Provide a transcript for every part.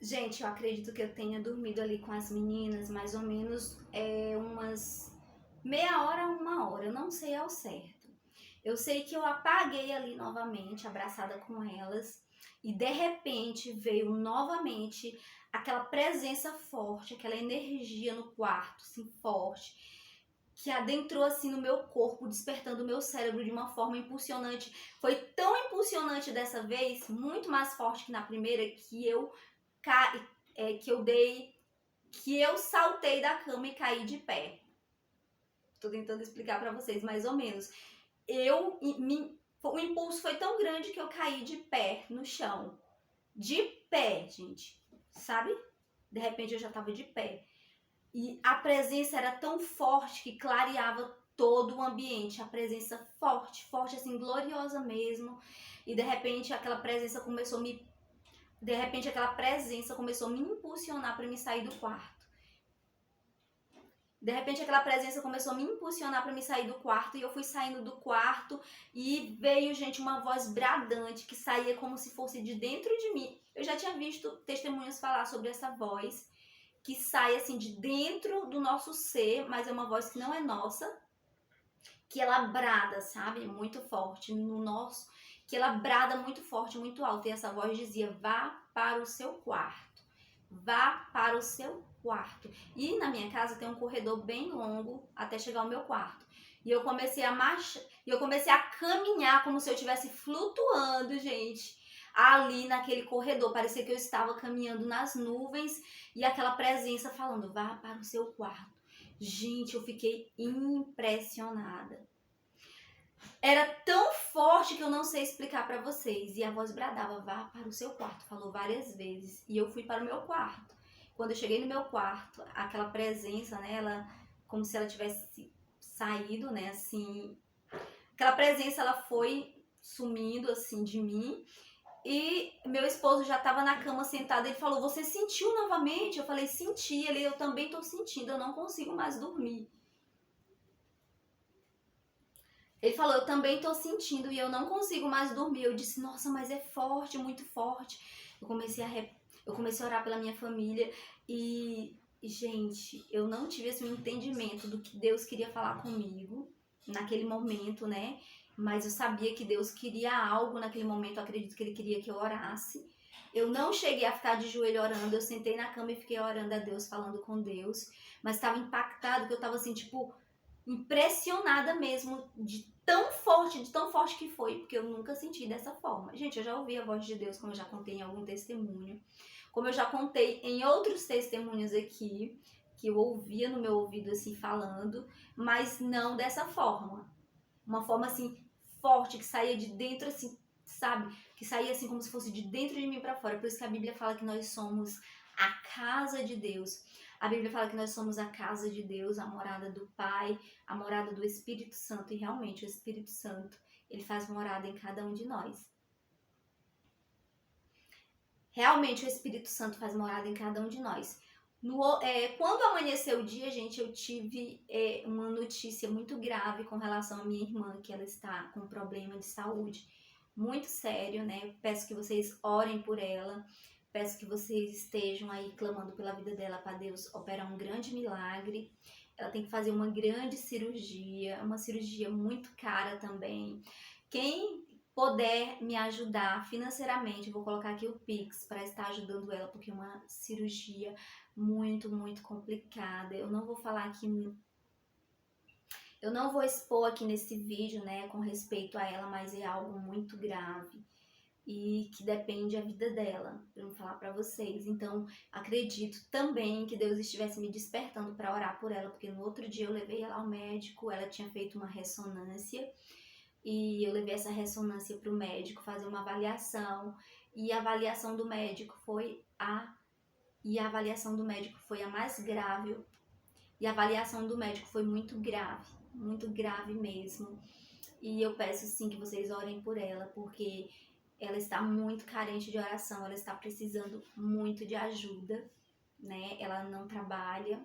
Gente, eu acredito que eu tenha dormido ali com as meninas mais ou menos umas meia hora, uma hora, eu não sei ao certo. Eu sei que eu apaguei ali novamente, abraçada com elas, e de repente veio novamente aquela presença forte, aquela energia no quarto, assim, forte, que adentrou assim no meu corpo, despertando o meu cérebro de uma forma impulsionante. Foi tão impulsionante dessa vez, muito mais forte que na primeira, que eu saltei da cama e caí de pé. Tô tentando explicar pra vocês mais ou menos. O impulso foi tão grande que eu caí de pé no chão. De pé, gente. Sabe? De repente eu já tava de pé. E a presença era tão forte que clareava todo o ambiente. A presença forte, forte assim, gloriosa mesmo. E de repente aquela presença começou a me impulsionar para me sair do quarto. De repente aquela presença começou a me impulsionar para me sair do quarto, e eu fui saindo do quarto e veio, gente, uma voz bradante que saía como se fosse de dentro de mim. Eu já tinha visto testemunhas falar sobre essa voz que sai assim de dentro do nosso ser, mas é uma voz que não é nossa, que ela brada, sabe? Muito forte no nosso, que ela brada muito forte, muito alto, e essa voz dizia: "Vá para o seu quarto. Vá para o seu quarto." E na minha casa tem um corredor bem longo até chegar ao meu quarto. E eu comecei a caminhar como se eu estivesse flutuando, gente, ali naquele corredor. Parecia que eu estava caminhando nas nuvens, e aquela presença falando: "Vá para o seu quarto." Gente, eu fiquei impressionada. Era tão forte que eu não sei explicar pra vocês. E a voz bradava: "Vá para o seu quarto." Falou várias vezes. E eu fui para o meu quarto. Quando eu cheguei no meu quarto, aquela presença, né, ela, como se ela tivesse saído, né, assim. Aquela presença, ela foi sumindo, assim, de mim. E meu esposo já estava na cama sentado. Ele falou: "Você sentiu novamente?" Eu falei: "Senti." Ele: "Eu também tô sentindo, eu não consigo mais dormir." Ele falou: "Eu também tô sentindo e eu não consigo mais dormir." Eu disse: "Nossa, mas é forte, muito forte." Eu comecei a orar pela minha família gente, eu não tive esse entendimento do que Deus queria falar comigo naquele momento, né? Mas eu sabia que Deus queria algo naquele momento. Eu acredito que Ele queria que eu orasse. Eu não cheguei a ficar de joelho orando. Eu sentei na cama e fiquei orando a Deus, falando com Deus. Mas estava impactado, que eu estava assim, tipo, impressionada mesmo de tão forte que foi, porque eu nunca senti dessa forma. Gente, eu já ouvi a voz de Deus, como eu já contei em algum testemunho, como eu já contei em outros testemunhos aqui, que eu ouvia no meu ouvido assim falando, mas não dessa forma. Uma forma assim forte, que saía de dentro assim, sabe? Que saía assim como se fosse de dentro de mim para fora. Por isso que a Bíblia fala que nós somos a casa de Deus. A Bíblia fala que nós somos a casa de Deus, a morada do Pai, a morada do Espírito Santo. E realmente o Espírito Santo, ele faz morada em cada um de nós. Realmente o Espírito Santo faz morada em cada um de nós. Quando amanheceu o dia, gente, eu tive uma notícia muito grave com relação à minha irmã, que ela está com um problema de saúde muito sério, né? Peço que vocês orem por ela, peço que vocês estejam aí clamando pela vida dela para Deus operar um grande milagre. Ela tem que fazer uma grande cirurgia, uma cirurgia muito cara também. Quem puder me ajudar financeiramente, vou colocar aqui o Pix para estar ajudando ela, porque é uma cirurgia muito, muito complicada. Eu não vou falar aqui, eu não vou expor aqui nesse vídeo, né, com respeito a ela, mas é algo muito grave e que depende a vida dela, para eu falar para vocês. Então, acredito também que Deus estivesse me despertando para orar por ela, porque no outro dia eu levei ela ao médico, ela tinha feito uma ressonância, e eu levei essa ressonância para o médico fazer uma avaliação, e a avaliação do médico foi a avaliação do médico foi a mais grave, e a avaliação do médico foi muito grave mesmo. E eu peço sim que vocês orem por ela, porque ela está muito carente de oração, ela está precisando muito de ajuda, né? Ela não trabalha,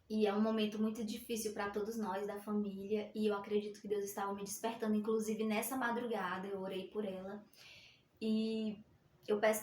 e é um momento muito difícil para todos nós da família, e eu acredito que Deus estava me despertando, inclusive nessa madrugada eu orei por ela, e eu peço também